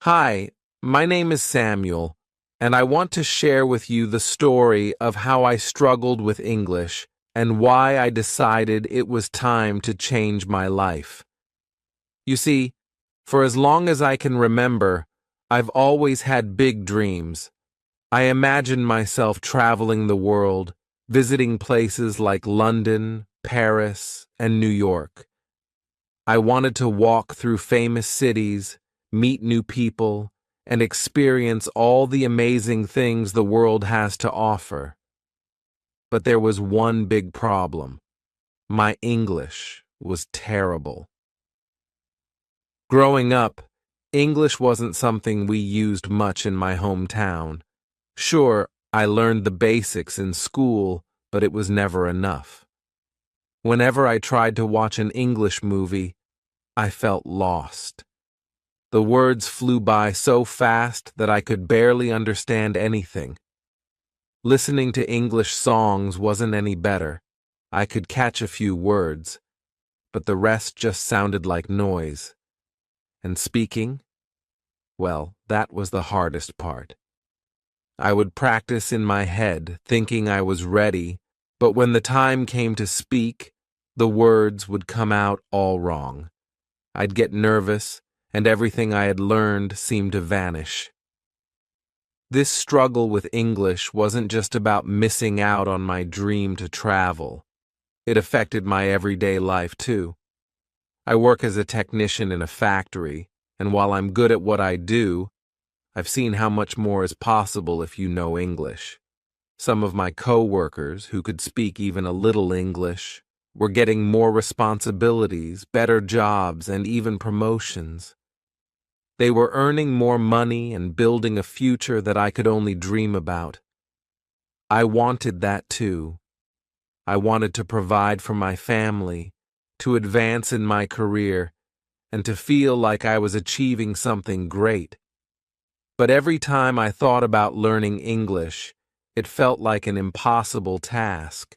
Hi, my name is Samuel, and I want to share with you the story of how I struggled with English and why I decided it was time to change my life. You see, for as long as I can remember, I've always had big dreams. I imagined myself traveling the world, visiting places like London, Paris, and New York. I wanted to walk through famous cities, meet new people, and experience all the amazing things the world has to offer. But there was one big problem. My English was terrible. Growing up, English wasn't something we used much in my hometown. Sure, I learned the basics in school, but it was never enough. Whenever I tried to watch an English movie, I felt lost. The words flew by so fast that I could barely understand anything. Listening to English songs wasn't any better. I could catch a few words, but the rest just sounded like noise. And speaking? Well, that was the hardest part. I would practice in my head, thinking I was ready, but when the time came to speak, the words would come out all wrong. I'd get nervous, and everything I had learned seemed to vanish. This struggle with English wasn't just about missing out on my dream to travel. It affected my everyday life, too. I work as a technician in a factory, and while I'm good at what I do, I've seen how much more is possible if you know English. Some of my co-workers, who could speak even a little English, were getting more responsibilities, better jobs, and even promotions. They were earning more money and building a future that I could only dream about. I wanted that too. I wanted to provide for my family, to advance in my career, and to feel like I was achieving something great. But every time I thought about learning English, it felt like an impossible task.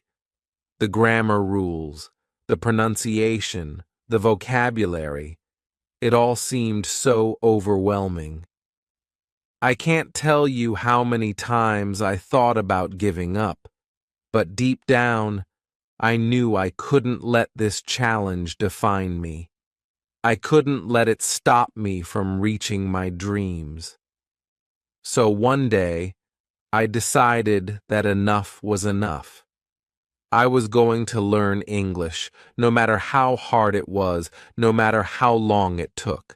The grammar rules, the pronunciation, the vocabulary, it all seemed so overwhelming. I can't tell you how many times I thought about giving up, but deep down, I knew I couldn't let this challenge define me. I couldn't let it stop me from reaching my dreams. So one day, I decided that enough was enough. I was going to learn English, no matter how hard it was, no matter how long it took.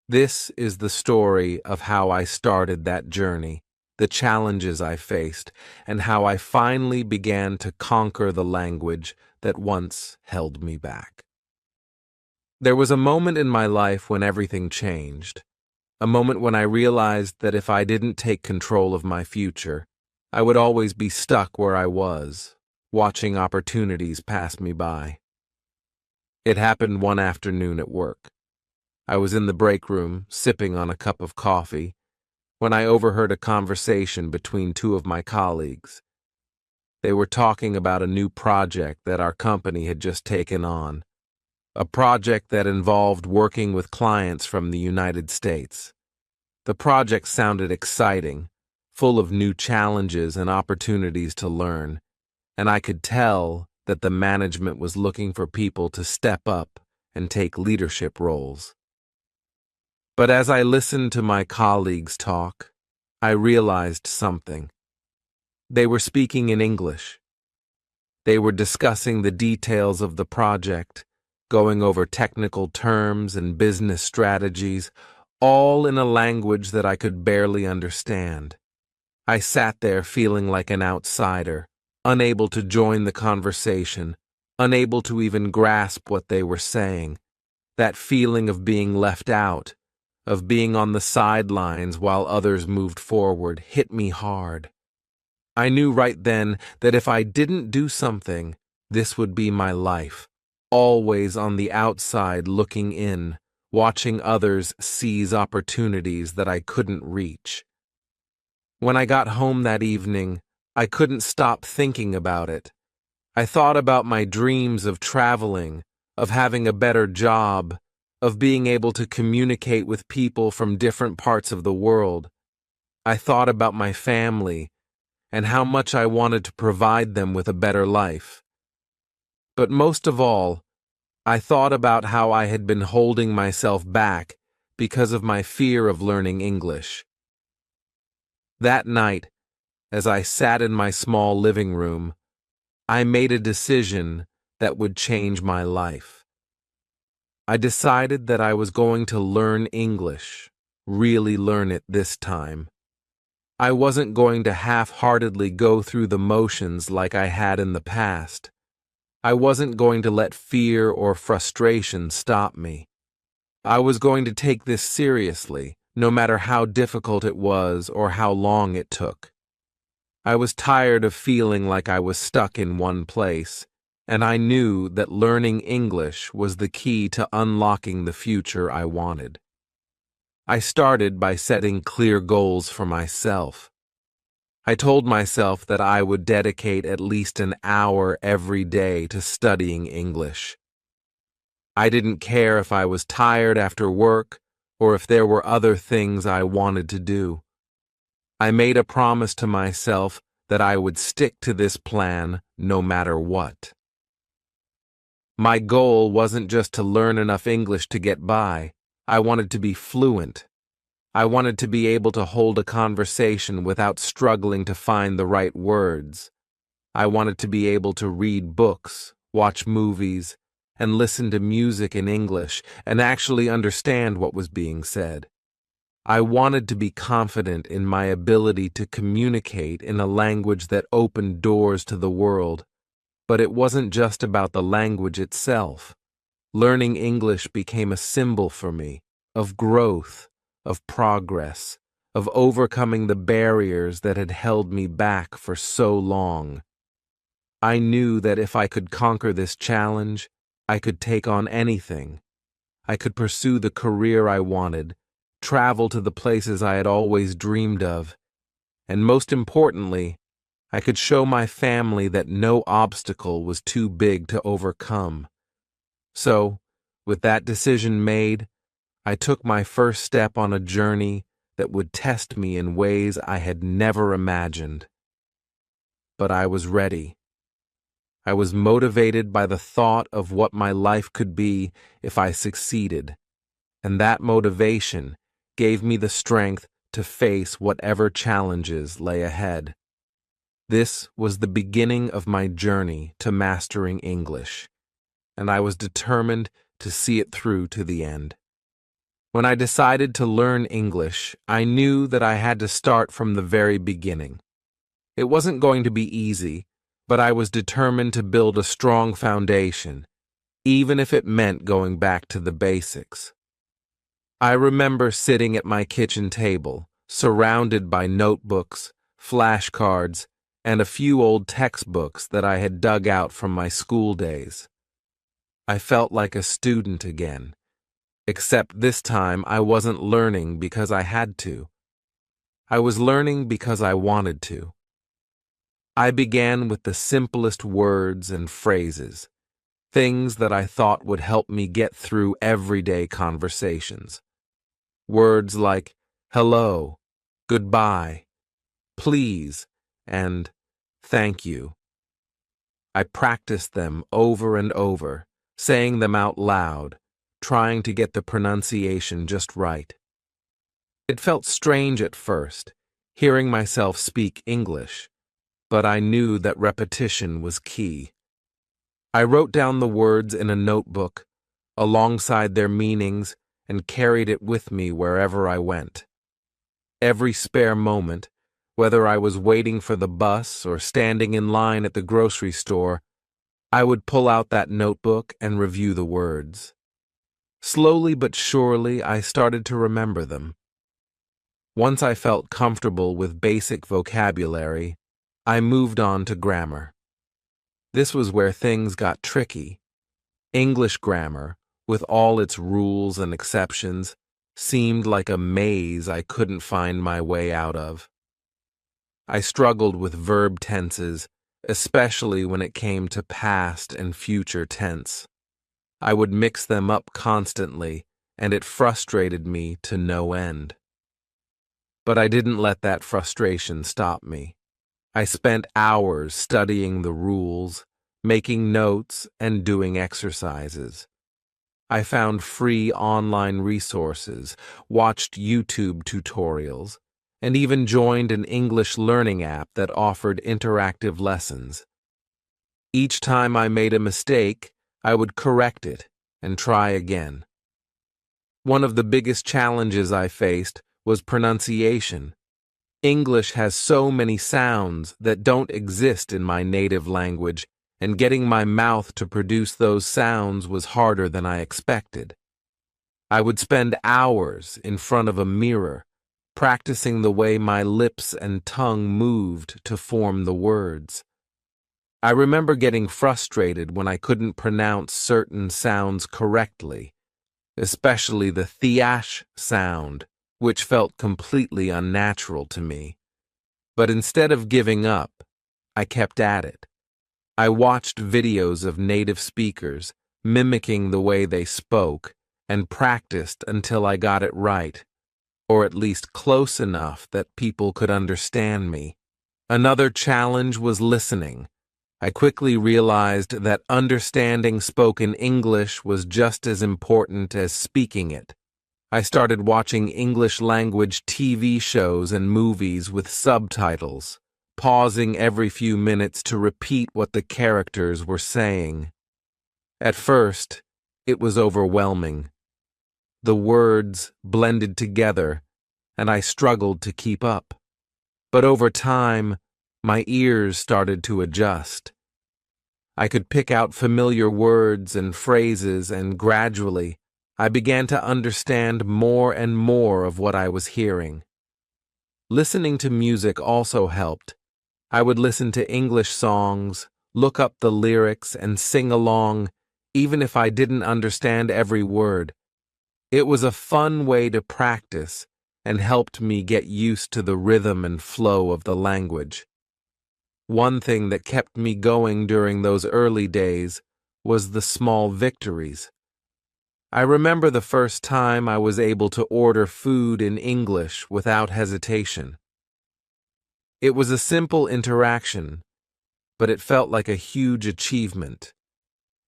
This is the story of how I started that journey, the challenges I faced, and how I finally began to conquer the language that once held me back. There was a moment in my life when everything changed, a moment when I realized that if I didn't take control of my future, I would always be stuck where I was, watching opportunities pass me by. It happened one afternoon at work. I was in the break room, sipping on a cup of coffee, when I overheard a conversation between two of my colleagues. They were talking about a new project that our company had just taken on, a project that involved working with clients from the United States. The project sounded exciting, full of new challenges and opportunities to learn, and I could tell that the management was looking for people to step up and take leadership roles. But as I listened to my colleagues talk, I realized something. They were speaking in English. They were discussing the details of the project, going over technical terms and business strategies, all in a language that I could barely understand. I sat there feeling like an outsider, unable to join the conversation, unable to even grasp what they were saying. That feeling of being left out, of being on the sidelines while others moved forward, hit me hard. I knew right then that if I didn't do something, this would be my life, always on the outside looking in, watching others seize opportunities that I couldn't reach. When I got home that evening, I couldn't stop thinking about it. I thought about my dreams of traveling, of having a better job, of being able to communicate with people from different parts of the world. I thought about my family and how much I wanted to provide them with a better life. But most of all, I thought about how I had been holding myself back because of my fear of learning English. That night, as I sat in my small living room, I made a decision that would change my life. I decided that I was going to learn English, really learn it this time. I wasn't going to half-heartedly go through the motions like I had in the past. I wasn't going to let fear or frustration stop me. I was going to take this seriously, no matter how difficult it was or how long it took. I was tired of feeling like I was stuck in one place, and I knew that learning English was the key to unlocking the future I wanted. I started by setting clear goals for myself. I told myself that I would dedicate at least an hour every day to studying English. I didn't care if I was tired after work or if there were other things I wanted to do. I made a promise to myself that I would stick to this plan no matter what. My goal wasn't just to learn enough English to get by. I wanted to be fluent. I wanted to be able to hold a conversation without struggling to find the right words. I wanted to be able to read books, watch movies, and listen to music in English and actually understand what was being said. I wanted to be confident in my ability to communicate in a language that opened doors to the world. But it wasn't just about the language itself. Learning English became a symbol for me of growth, of progress, of overcoming the barriers that had held me back for so long. I knew that if I could conquer this challenge, I could take on anything. I could pursue the career I wanted, travel to the places I had always dreamed of, and most importantly, I could show my family that no obstacle was too big to overcome. So, with that decision made, I took my first step on a journey that would test me in ways I had never imagined. But I was ready. I was motivated by the thought of what my life could be if I succeeded, and that motivation gave me the strength to face whatever challenges lay ahead. This was the beginning of my journey to mastering English, and I was determined to see it through to the end. When I decided to learn English, I knew that I had to start from the very beginning. It wasn't going to be easy, but I was determined to build a strong foundation, even if it meant going back to the basics. I remember sitting at my kitchen table, surrounded by notebooks, flashcards, and a few old textbooks that I had dug out from my school days. I felt like a student again, except this time I wasn't learning because I had to. I was learning because I wanted to. I began with the simplest words and phrases, things that I thought would help me get through everyday conversations. Words like hello, goodbye, please, and thank you. I practiced them over and over, saying them out loud, trying to get the pronunciation just right. It felt strange at first, hearing myself speak English, but I knew that repetition was key. I wrote down the words in a notebook, alongside their meanings, and carried it with me wherever I went. Every spare moment, whether I was waiting for the bus or standing in line at the grocery store, I would pull out that notebook and review the words. Slowly but surely, I started to remember them. Once I felt comfortable with basic vocabulary, I moved on to grammar. This was where things got tricky. English grammar, with all its rules and exceptions, seemed like a maze I couldn't find my way out of. I struggled with verb tenses, especially when it came to past and future tense. I would mix them up constantly, and it frustrated me to no end. But I didn't let that frustration stop me. I spent hours studying the rules, making notes, and doing exercises. I found free online resources, watched YouTube tutorials, and even joined an English learning app that offered interactive lessons. Each time I made a mistake, I would correct it and try again. One of the biggest challenges I faced was pronunciation. English has so many sounds that don't exist in my native language, and getting my mouth to produce those sounds was harder than I expected. I would spend hours in front of a mirror, practicing the way my lips and tongue moved to form the words. I remember getting frustrated when I couldn't pronounce certain sounds correctly, especially the th sound, which felt completely unnatural to me. But instead of giving up, I kept at it. I watched videos of native speakers, mimicking the way they spoke, and practiced until I got it right, or at least close enough that people could understand me. Another challenge was listening. I quickly realized that understanding spoken English was just as important as speaking it. I started watching English language TV shows and movies with subtitles, pausing every few minutes to repeat what the characters were saying. At first, it was overwhelming. The words blended together, and I struggled to keep up. But over time, my ears started to adjust. I could pick out familiar words and phrases, and gradually, I began to understand more and more of what I was hearing. Listening to music also helped. I would listen to English songs, look up the lyrics, and sing along, even if I didn't understand every word. It was a fun way to practice and helped me get used to the rhythm and flow of the language. One thing that kept me going during those early days was the small victories. I remember the first time I was able to order food in English without hesitation. It was a simple interaction, but it felt like a huge achievement.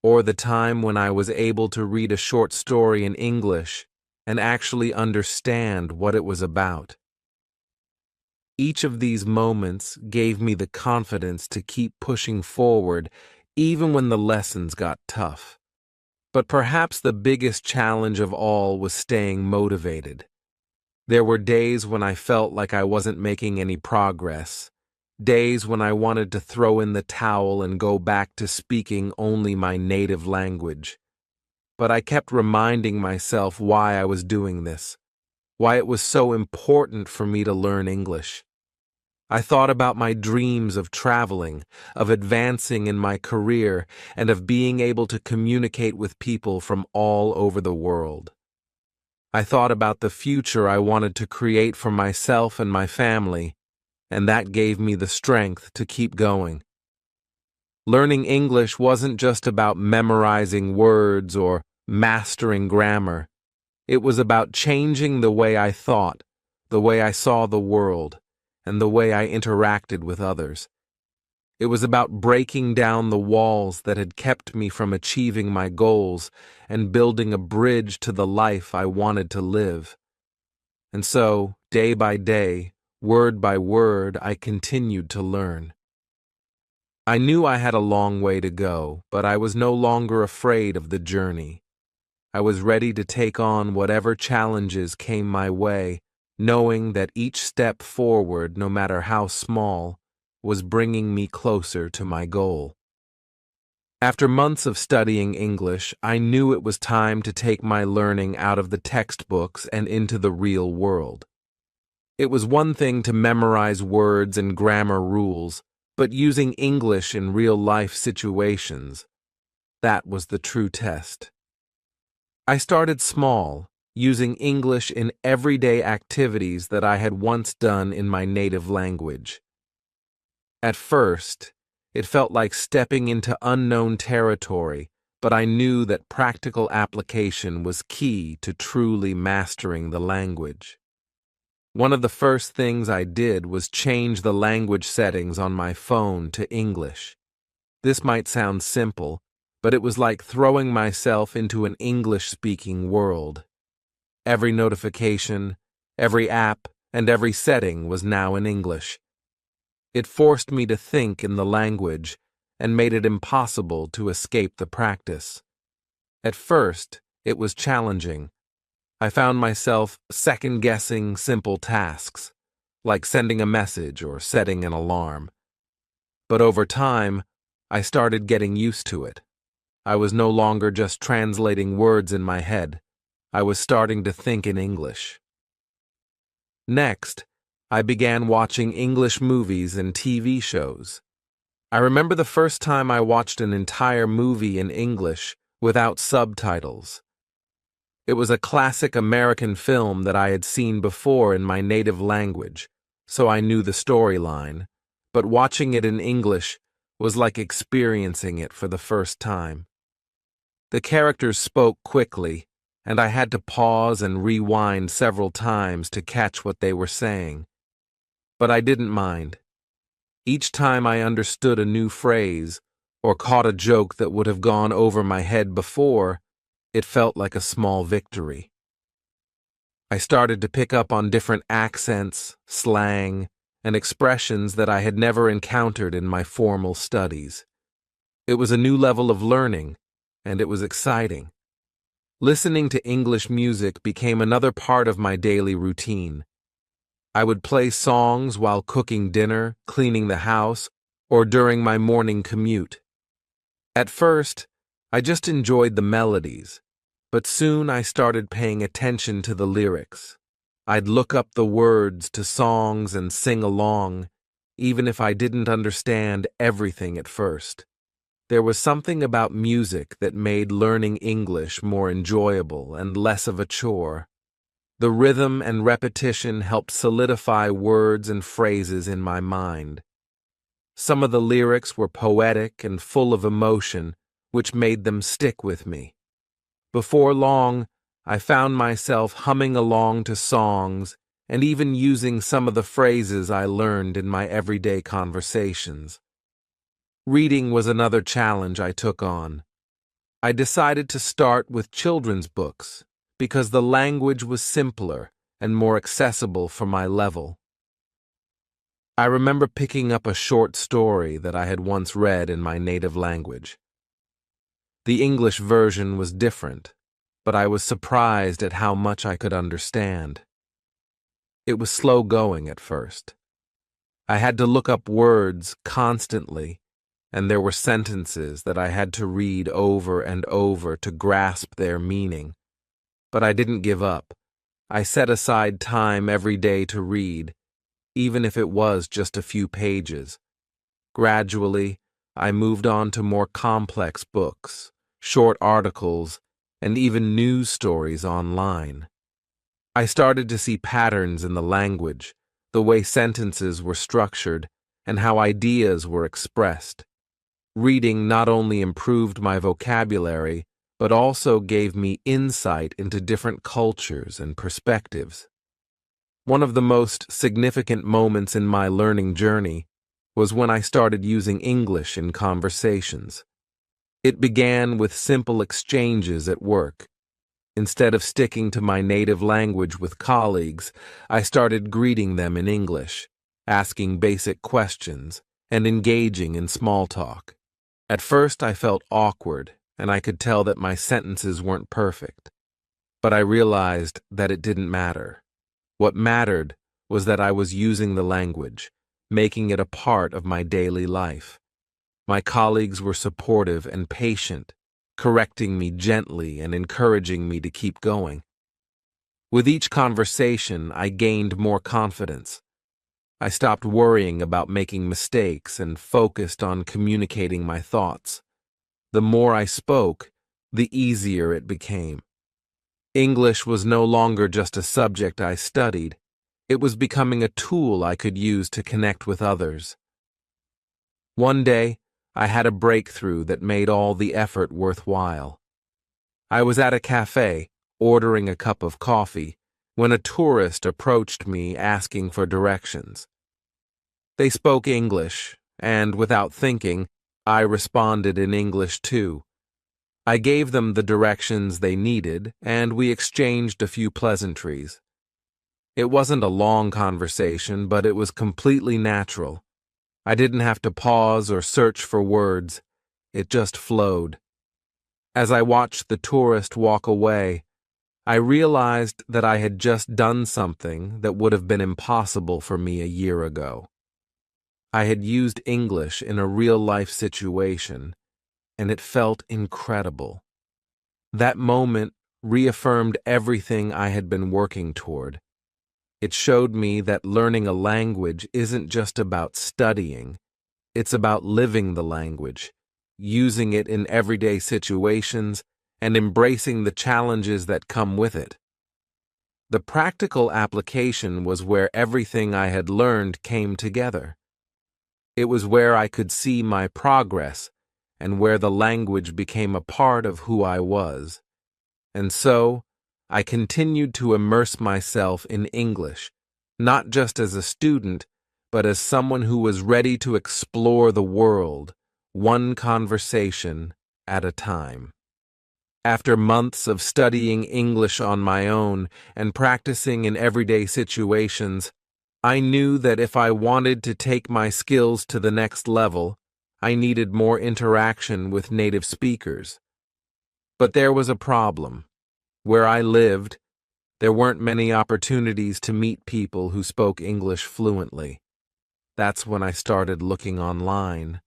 Or the time when I was able to read a short story in English and actually understand what it was about. Each of these moments gave me the confidence to keep pushing forward even when the lessons got tough. But perhaps the biggest challenge of all was staying motivated. There were days when I felt like I wasn't making any progress, days when I wanted to throw in the towel and go back to speaking only my native language. But I kept reminding myself why I was doing this, why it was so important for me to learn English. I thought about my dreams of traveling, of advancing in my career, and of being able to communicate with people from all over the world. I thought about the future I wanted to create for myself and my family, and that gave me the strength to keep going. Learning English wasn't just about memorizing words or mastering grammar. It was about changing the way I thought, the way I saw the world, and the way I interacted with others. It was about breaking down the walls that had kept me from achieving my goals and building a bridge to the life I wanted to live. And so, day by day, word by word, I continued to learn. I knew I had a long way to go, but I was no longer afraid of the journey. I was ready to take on whatever challenges came my way, knowing that each step forward, no matter how small, was bringing me closer to my goal. After months of studying English, I knew it was time to take my learning out of the textbooks and into the real world. It was one thing to memorize words and grammar rules, but using English in real-life situations, that was the true test. I started small, using English in everyday activities that I had once done in my native language. At first, it felt like stepping into unknown territory, but I knew that practical application was key to truly mastering the language. One of the first things I did was change the language settings on my phone to English. This might sound simple, but it was like throwing myself into an English-speaking world. Every notification, every app, and every setting was now in English. It forced me to think in the language and made it impossible to escape the practice. At first, it was challenging. I found myself second-guessing simple tasks, like sending a message or setting an alarm. But over time, I started getting used to it. I was no longer just translating words in my head. I was starting to think in English. Next, I began watching English movies and TV shows. I remember the first time I watched an entire movie in English without subtitles. It was a classic American film that I had seen before in my native language, so I knew the storyline, but watching it in English was like experiencing it for the first time. The characters spoke quickly, and I had to pause and rewind several times to catch what they were saying. But I didn't mind. Each time I understood a new phrase or caught a joke that would have gone over my head before, it felt like a small victory. I started to pick up on different accents, slang, and expressions that I had never encountered in my formal studies. It was a new level of learning, and it was exciting. Listening to English music became another part of my daily routine. I would play songs while cooking dinner, cleaning the house, or during my morning commute. At first, I just enjoyed the melodies, but soon I started paying attention to the lyrics. I'd look up the words to songs and sing along, even if I didn't understand everything at first. There was something about music that made learning English more enjoyable and less of a chore. The rhythm and repetition helped solidify words and phrases in my mind. Some of the lyrics were poetic and full of emotion, which made them stick with me. Before long, I found myself humming along to songs and even using some of the phrases I learned in my everyday conversations. Reading was another challenge I took on. I decided to start with children's books because the language was simpler and more accessible for my level. I remember picking up a short story that I had once read in my native language. The English version was different, but I was surprised at how much I could understand. It was slow going at first. I had to look up words constantly, and there were sentences that I had to read over and over to grasp their meaning. But I didn't give up. I set aside time every day to read, even if it was just a few pages. Gradually, I moved on to more complex books, short articles, and even news stories online. I started to see patterns in the language, the way sentences were structured, and how ideas were expressed. Reading not only improved my vocabulary, but also gave me insight into different cultures and perspectives. One of the most significant moments in my learning journey was when I started using English in conversations. It began with simple exchanges at work. Instead of sticking to my native language with colleagues, I started greeting them in English, asking basic questions, and engaging in small talk. At first, I felt awkward, and I could tell that my sentences weren't perfect. But I realized that it didn't matter. What mattered was that I was using the language, making it a part of my daily life. My colleagues were supportive and patient, correcting me gently and encouraging me to keep going. With each conversation, I gained more confidence. I stopped worrying about making mistakes and focused on communicating my thoughts. The more I spoke, the easier it became. English was no longer just a subject I studied. It was becoming a tool I could use to connect with others. One day, I had a breakthrough that made all the effort worthwhile. I was at a cafe, ordering a cup of coffee, when a tourist approached me asking for directions. They spoke English, and without thinking, I responded in English too. I gave them the directions they needed, and we exchanged a few pleasantries. It wasn't a long conversation, but it was completely natural. I didn't have to pause or search for words. It just flowed. As I watched the tourist walk away, I realized that I had just done something that would have been impossible for me a year ago. I had used English in a real-life situation, and it felt incredible. That moment reaffirmed everything I had been working toward. It showed me that learning a language isn't just about studying, it's about living the language, using it in everyday situations, and embracing the challenges that come with it. The practical application was where everything I had learned came together. It was where I could see my progress and where the language became a part of who I was. And so, I continued to immerse myself in English, not just as a student, but as someone who was ready to explore the world, one conversation at a time. After months of studying English on my own and practicing in everyday situations, I knew that if I wanted to take my skills to the next level, I needed more interaction with native speakers. But there was a problem. Where I lived, there weren't many opportunities to meet people who spoke English fluently. That's when I started looking online.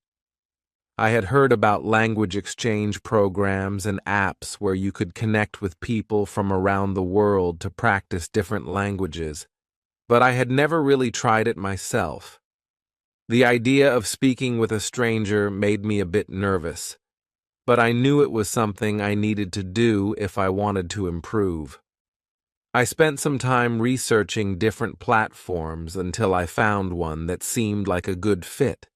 I had heard about language exchange programs and apps where you could connect with people from around the world to practice different languages, but I had never really tried it myself. The idea of speaking with a stranger made me a bit nervous, but I knew it was something I needed to do if I wanted to improve. I spent some time researching different platforms until I found one that seemed like a good fit.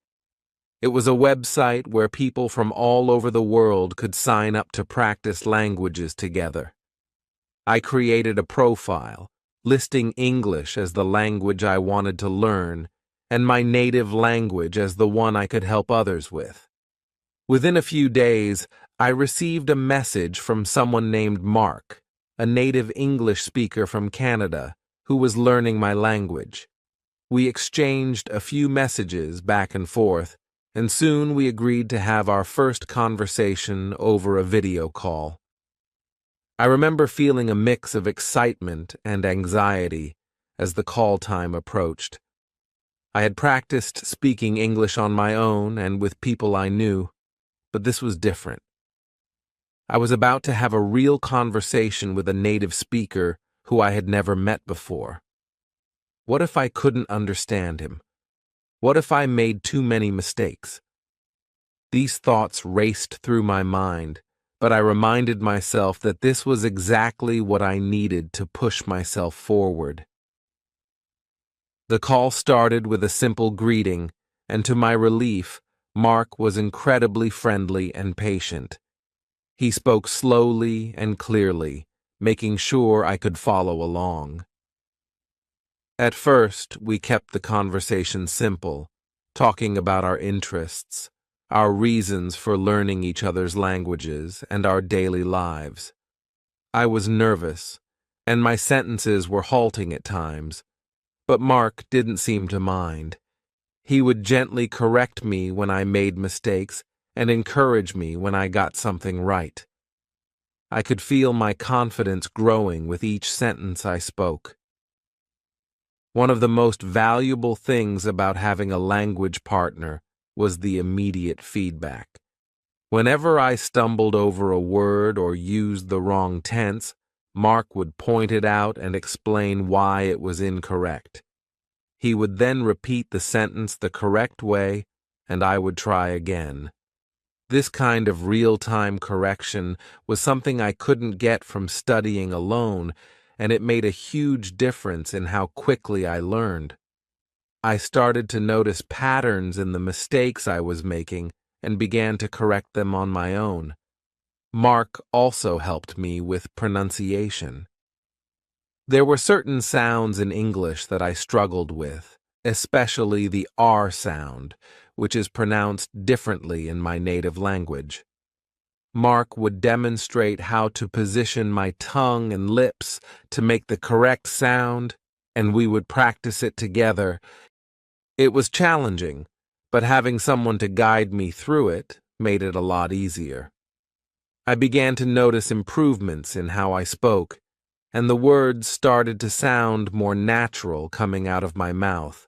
It was a website where people from all over the world could sign up to practice languages together. I created a profile, listing English as the language I wanted to learn, and my native language as the one I could help others with. Within a few days, I received a message from someone named Mark, a native English speaker from Canada, who was learning my language. We exchanged a few messages back and forth, and soon we agreed to have our first conversation over a video call. I remember feeling a mix of excitement and anxiety as the call time approached. I had practiced speaking English on my own and with people I knew, but this was different. I was about to have a real conversation with a native speaker who I had never met before. What if I couldn't understand him? What if I made too many mistakes? These thoughts raced through my mind, but I reminded myself that this was exactly what I needed to push myself forward. The call started with a simple greeting, and to my relief, Mark was incredibly friendly and patient. He spoke slowly and clearly, making sure I could follow along. At first, we kept the conversation simple, talking about our interests, our reasons for learning each other's languages, and our daily lives. I was nervous, and my sentences were halting at times, but Mark didn't seem to mind. He would gently correct me when I made mistakes and encourage me when I got something right. I could feel my confidence growing with each sentence I spoke. One of the most valuable things about having a language partner was the immediate feedback. Whenever I stumbled over a word or used the wrong tense, Mark would point it out and explain why it was incorrect. He would then repeat the sentence the correct way, and I would try again. This kind of real-time correction was something I couldn't get from studying alone, and it made a huge difference in how quickly I learned. I started to notice patterns in the mistakes I was making and began to correct them on my own. Mark also helped me with pronunciation. There were certain sounds in English that I struggled with, especially the R sound, which is pronounced differently in my native language. Mark would demonstrate how to position my tongue and lips to make the correct sound, and we would practice it together. It was challenging, but having someone to guide me through it made it a lot easier. I began to notice improvements in how I spoke, and the words started to sound more natural coming out of my mouth.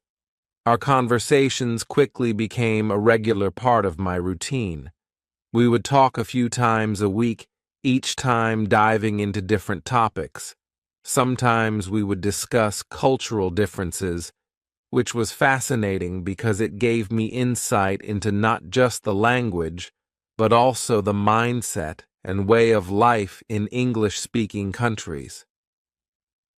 Our conversations quickly became a regular part of my routine. We would talk a few times a week, each time diving into different topics. Sometimes we would discuss cultural differences, which was fascinating because it gave me insight into not just the language, but also the mindset and way of life in English-speaking countries.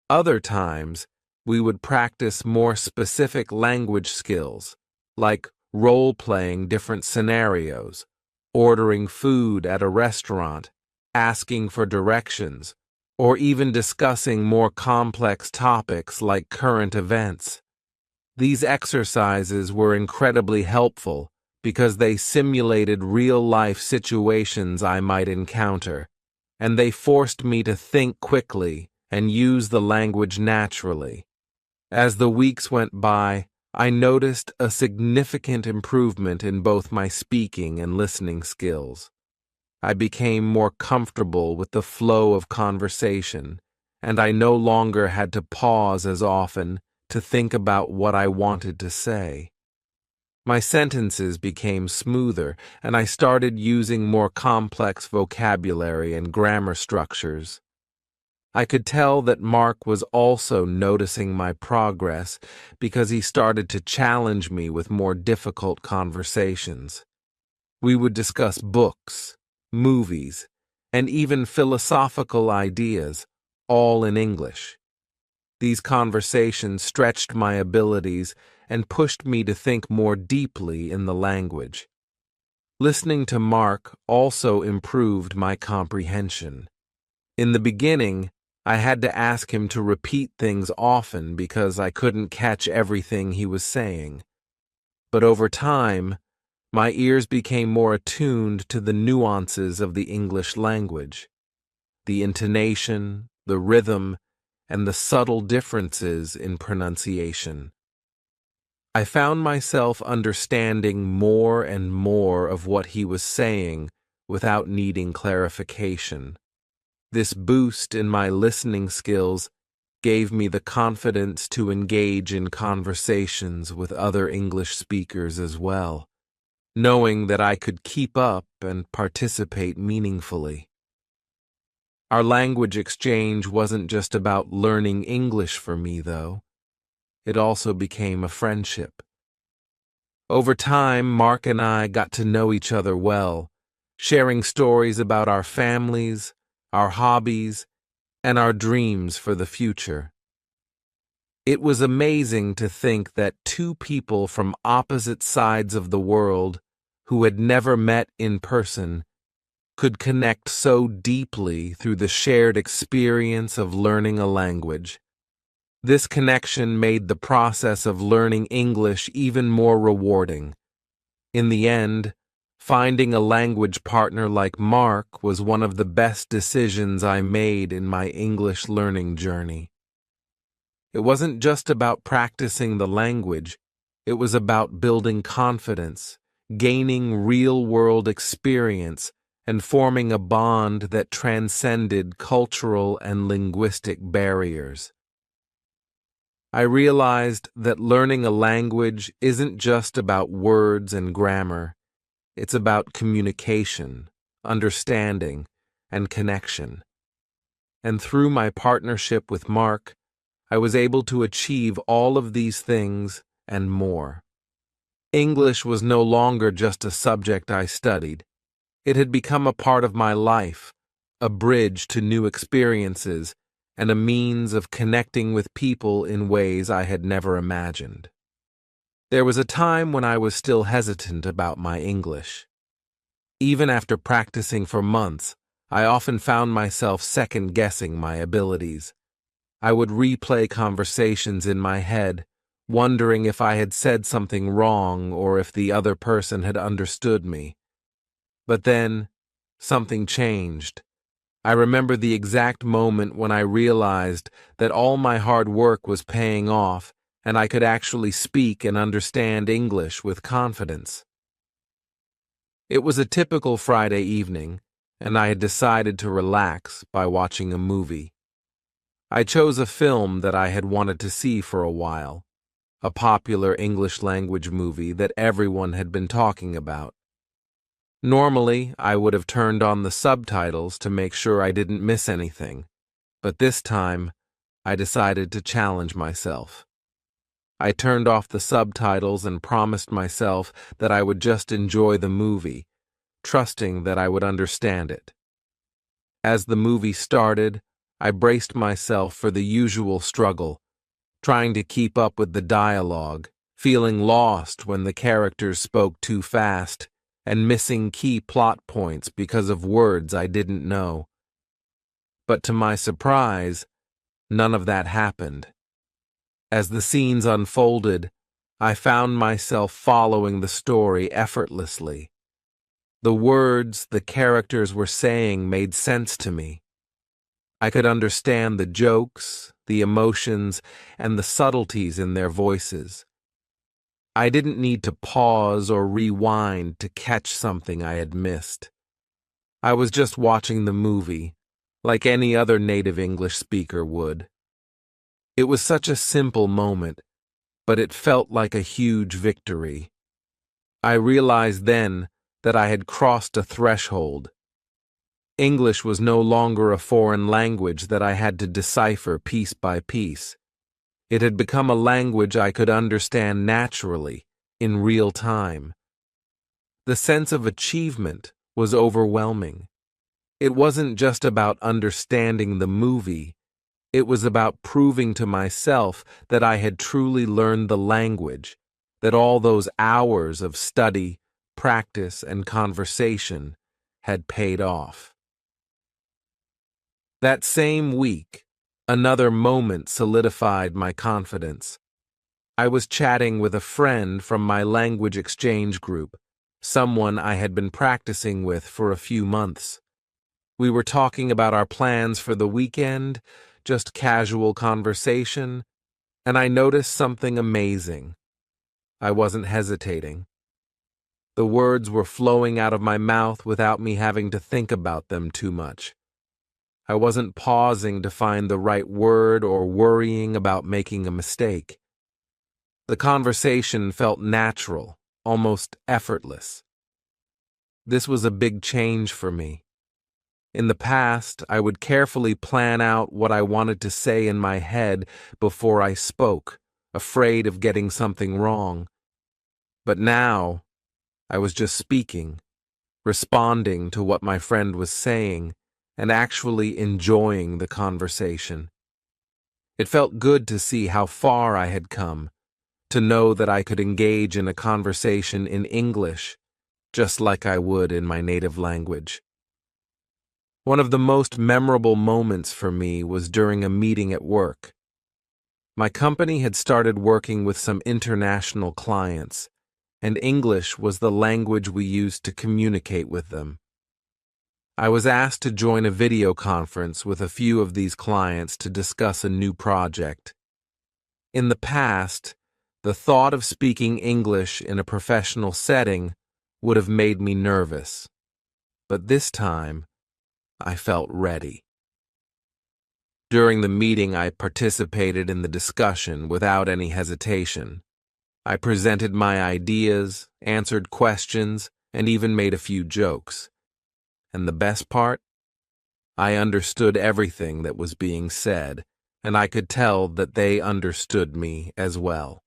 Other times, we would practice more specific language skills, like role-playing different scenarios, ordering food at a restaurant, asking for directions, or even discussing more complex topics like current events. These exercises were incredibly helpful because they simulated real-life situations I might encounter, and they forced me to think quickly and use the language naturally. As the weeks went by, I noticed a significant improvement in both my speaking and listening skills. I became more comfortable with the flow of conversation, and I no longer had to pause as often to think about what I wanted to say. My sentences became smoother, and I started using more complex vocabulary and grammar structures. I could tell that Mark was also noticing my progress because he started to challenge me with more difficult conversations. We would discuss books, movies, and even philosophical ideas, all in English. These conversations stretched my abilities and pushed me to think more deeply in the language. Listening to Mark also improved my comprehension. In the beginning, I had to ask him to repeat things often because I couldn't catch everything he was saying. But over time, my ears became more attuned to the nuances of the English language, the intonation, the rhythm, and the subtle differences in pronunciation. I found myself understanding more and more of what he was saying without needing clarification. This boost in my listening skills gave me the confidence to engage in conversations with other English speakers as well, knowing that I could keep up and participate meaningfully. Our language exchange wasn't just about learning English for me, though. It also became a friendship. Over time, Mark and I got to know each other well, sharing stories about our families, our hobbies, and our dreams for the future. It was amazing to think that two people from opposite sides of the world who had never met in person could connect so deeply through the shared experience of learning a language. This connection made the process of learning English even more rewarding. In the end, finding a language partner like Mark was one of the best decisions I made in my English learning journey. It wasn't just about practicing the language, it was about building confidence, gaining real-world experience, and forming a bond that transcended cultural and linguistic barriers. I realized that learning a language isn't just about words and grammar. It's about communication, understanding, and connection. And through my partnership with Mark, I was able to achieve all of these things and more. English was no longer just a subject I studied. It had become a part of my life, a bridge to new experiences, and a means of connecting with people in ways I had never imagined. There was a time when I was still hesitant about my English. Even after practicing for months, I often found myself second-guessing my abilities. I would replay conversations in my head, wondering if I had said something wrong or if the other person had understood me. But then, something changed. I remember the exact moment when I realized that all my hard work was paying off and I could actually speak and understand English with confidence. It was a typical Friday evening, and I had decided to relax by watching a movie. I chose a film that I had wanted to see for a while, a popular English language movie that everyone had been talking about. Normally, I would have turned on the subtitles to make sure I didn't miss anything, but this time, I decided to challenge myself. I turned off the subtitles and promised myself that I would just enjoy the movie, trusting that I would understand it. As the movie started, I braced myself for the usual struggle, trying to keep up with the dialogue, feeling lost when the characters spoke too fast, and missing key plot points because of words I didn't know. But to my surprise, none of that happened. As the scenes unfolded, I found myself following the story effortlessly. The words the characters were saying made sense to me. I could understand the jokes, the emotions, and the subtleties in their voices. I didn't need to pause or rewind to catch something I had missed. I was just watching the movie, like any other native English speaker would. It was such a simple moment, but it felt like a huge victory. I realized then that I had crossed a threshold. English was no longer a foreign language that I had to decipher piece by piece. It had become a language I could understand naturally, in real time. The sense of achievement was overwhelming. It wasn't just about understanding the movie. It was about proving to myself that I had truly learned the language, that all those hours of study, practice, and conversation had paid off. That same week, another moment solidified my confidence. I was chatting with a friend from my language exchange group, someone I had been practicing with for a few months. We were talking about our plans for the weekend, just casual conversation, and I noticed something amazing. I wasn't hesitating. The words were flowing out of my mouth without me having to think about them too much. I wasn't pausing to find the right word or worrying about making a mistake. The conversation felt natural, almost effortless. This was a big change for me. In the past, I would carefully plan out what I wanted to say in my head before I spoke, afraid of getting something wrong. But now, I was just speaking, responding to what my friend was saying, and actually enjoying the conversation. It felt good to see how far I had come, to know that I could engage in a conversation in English, just like I would in my native language. One of the most memorable moments for me was during a meeting at work. My company had started working with some international clients, and English was the language we used to communicate with them. I was asked to join a video conference with a few of these clients to discuss a new project. In the past, the thought of speaking English in a professional setting would have made me nervous, but this time, I felt ready. During the meeting, I participated in the discussion without any hesitation. I presented my ideas, answered questions, and even made a few jokes. And the best part? I understood everything that was being said, and I could tell that they understood me as well.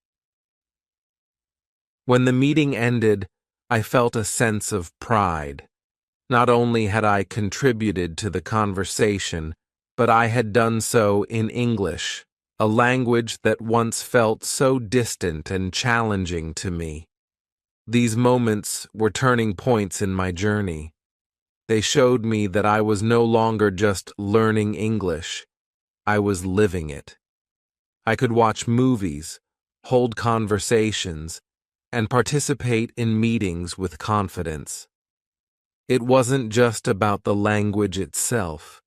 When the meeting ended, I felt a sense of pride. Not only had I contributed to the conversation, but I had done so in English, a language that once felt so distant and challenging to me. These moments were turning points in my journey. They showed me that I was no longer just learning English, I was living it. I could watch movies, hold conversations, and participate in meetings with confidence. It wasn't just about the language itself.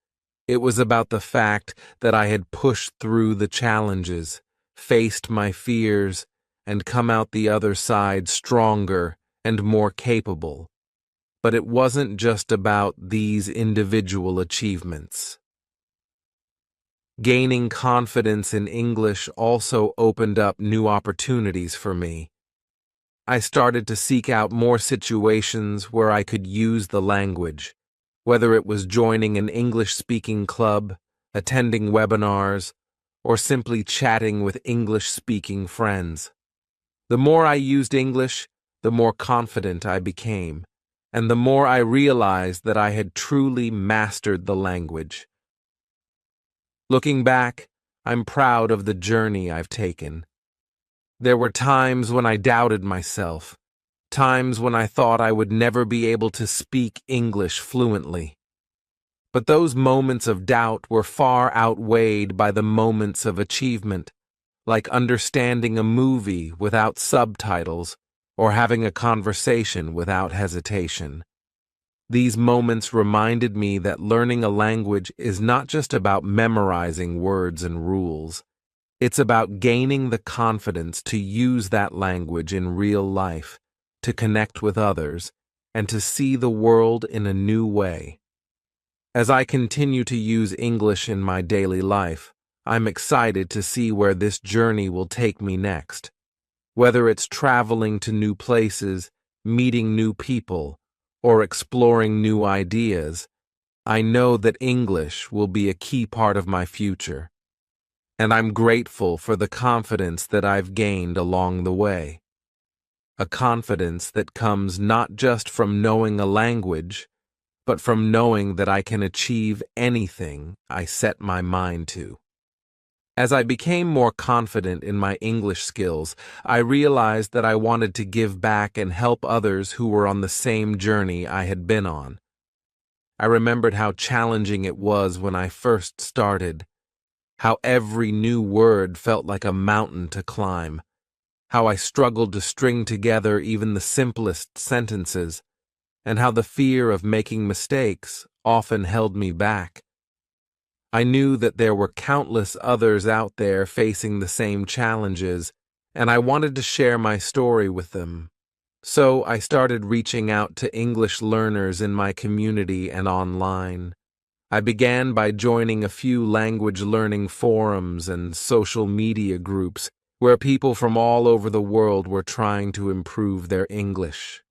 It was about the fact that I had pushed through the challenges, faced my fears, and come out the other side stronger and more capable. But it wasn't just about these individual achievements. Gaining confidence in English also opened up new opportunities for me. I started to seek out more situations where I could use the language, whether it was joining an English-speaking club, attending webinars, or simply chatting with English-speaking friends. The more I used English, the more confident I became, and the more I realized that I had truly mastered the language. Looking back, I'm proud of the journey I've taken. There were times when I doubted myself, times when I thought I would never be able to speak English fluently. But those moments of doubt were far outweighed by the moments of achievement, like understanding a movie without subtitles or having a conversation without hesitation. These moments reminded me that learning a language is not just about memorizing words and rules. It's about gaining the confidence to use that language in real life, to connect with others, and to see the world in a new way. As I continue to use English in my daily life, I'm excited to see where this journey will take me next. Whether it's traveling to new places, meeting new people, or exploring new ideas, I know that English will be a key part of my future. And I'm grateful for the confidence that I've gained along the way. A confidence that comes not just from knowing a language, but from knowing that I can achieve anything I set my mind to. As I became more confident in my English skills, I realized that I wanted to give back and help others who were on the same journey I had been on. I remembered how challenging it was when I first started, how every new word felt like a mountain to climb, how I struggled to string together even the simplest sentences, and how the fear of making mistakes often held me back. I knew that there were countless others out there facing the same challenges, and I wanted to share my story with them. So I started reaching out to English learners in my community and online. I began by joining a few language learning forums and social media groups where people from all over the world were trying to improve their English.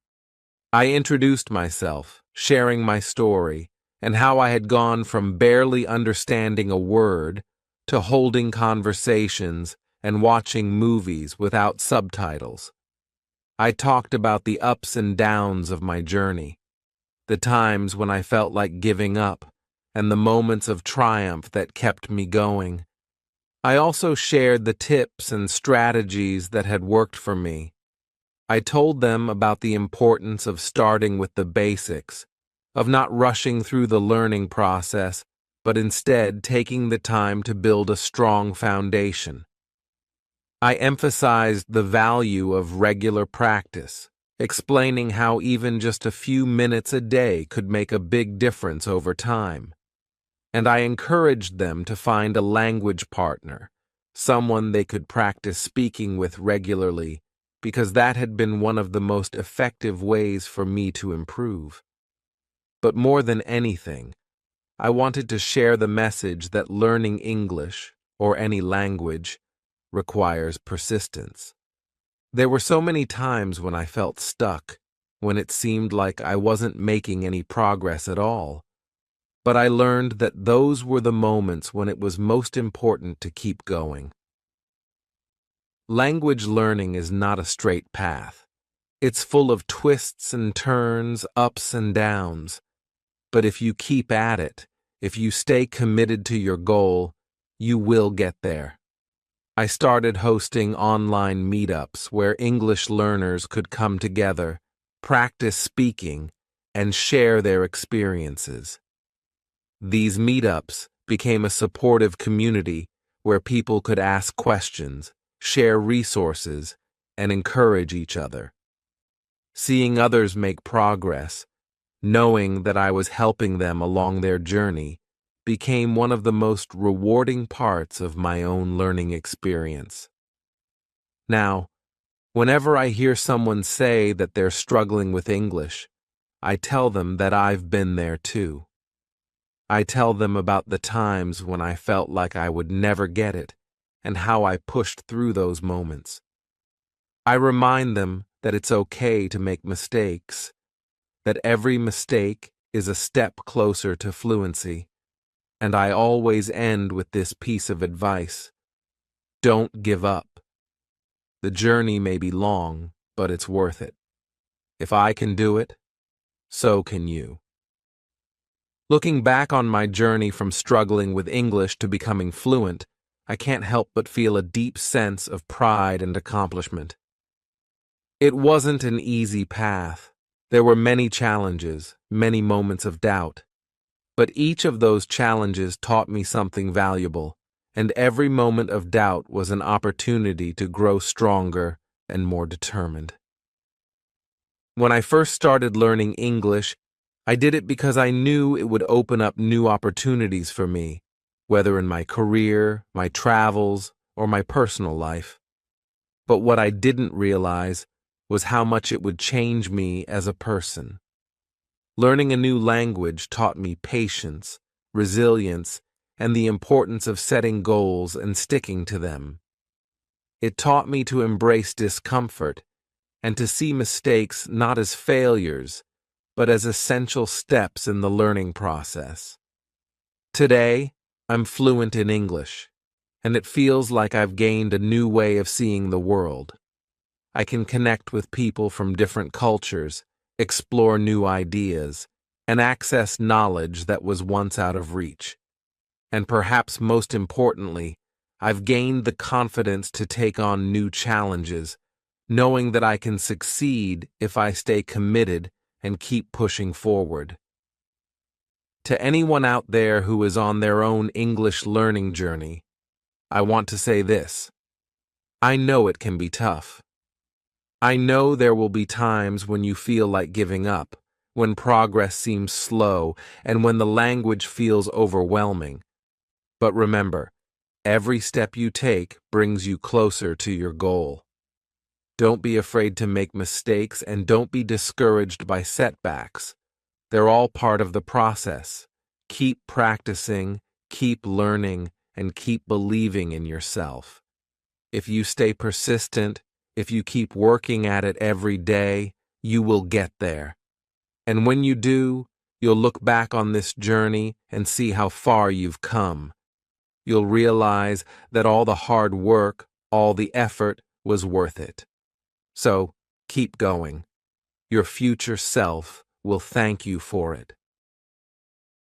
I introduced myself, sharing my story, and how I had gone from barely understanding a word to holding conversations and watching movies without subtitles. I talked about the ups and downs of my journey, the times when I felt like giving up, and the moments of triumph that kept me going. I also shared the tips and strategies that had worked for me. I told them about the importance of starting with the basics, of not rushing through the learning process, but instead taking the time to build a strong foundation. I emphasized the value of regular practice, explaining how even just a few minutes a day could make a big difference over time. And I encouraged them to find a language partner, someone they could practice speaking with regularly, because that had been one of the most effective ways for me to improve. But more than anything, I wanted to share the message that learning English, or any language, requires persistence. There were so many times when I felt stuck, when it seemed like I wasn't making any progress at all. But I learned that those were the moments when it was most important to keep going. Language learning is not a straight path. It's full of twists and turns, ups and downs. But if you keep at it, if you stay committed to your goal, you will get there. I started hosting online meetups where English learners could come together, practice speaking, and share their experiences. These meetups became a supportive community where people could ask questions, share resources, and encourage each other. Seeing others make progress, knowing that I was helping them along their journey, became one of the most rewarding parts of my own learning experience. Now, whenever I hear someone say that they're struggling with English, I tell them that I've been there too. I tell them about the times when I felt like I would never get it and how I pushed through those moments. I remind them that it's okay to make mistakes, that every mistake is a step closer to fluency, and I always end with this piece of advice: don't give up. The journey may be long, but it's worth it. If I can do it, so can you. Looking back on my journey from struggling with English to becoming fluent, I can't help but feel a deep sense of pride and accomplishment. It wasn't an easy path. There were many challenges, many moments of doubt. But each of those challenges taught me something valuable, and every moment of doubt was an opportunity to grow stronger and more determined. When I first started learning English, I did it because I knew it would open up new opportunities for me, whether in my career, my travels, or my personal life. But what I didn't realize was how much it would change me as a person. Learning a new language taught me patience, resilience, and the importance of setting goals and sticking to them. It taught me to embrace discomfort and to see mistakes not as failures, but as essential steps in the learning process. Today, I'm fluent in English, and it feels like I've gained a new way of seeing the world. I can connect with people from different cultures, explore new ideas, and access knowledge that was once out of reach. And perhaps most importantly, I've gained the confidence to take on new challenges, knowing that I can succeed if I stay committed and keep pushing forward. To anyone out there who is on their own English learning journey, I want to say this: I know it can be tough. I know there will be times when you feel like giving up, when progress seems slow, and when the language feels overwhelming. But remember, every step you take brings you closer to your goal. Don't be afraid to make mistakes, and don't be discouraged by setbacks. They're all part of the process. Keep practicing, keep learning, and keep believing in yourself. If you stay persistent, if you keep working at it every day, you will get there. And when you do, you'll look back on this journey and see how far you've come. You'll realize that all the hard work, all the effort was worth it. So, keep going. Your future self will thank you for it.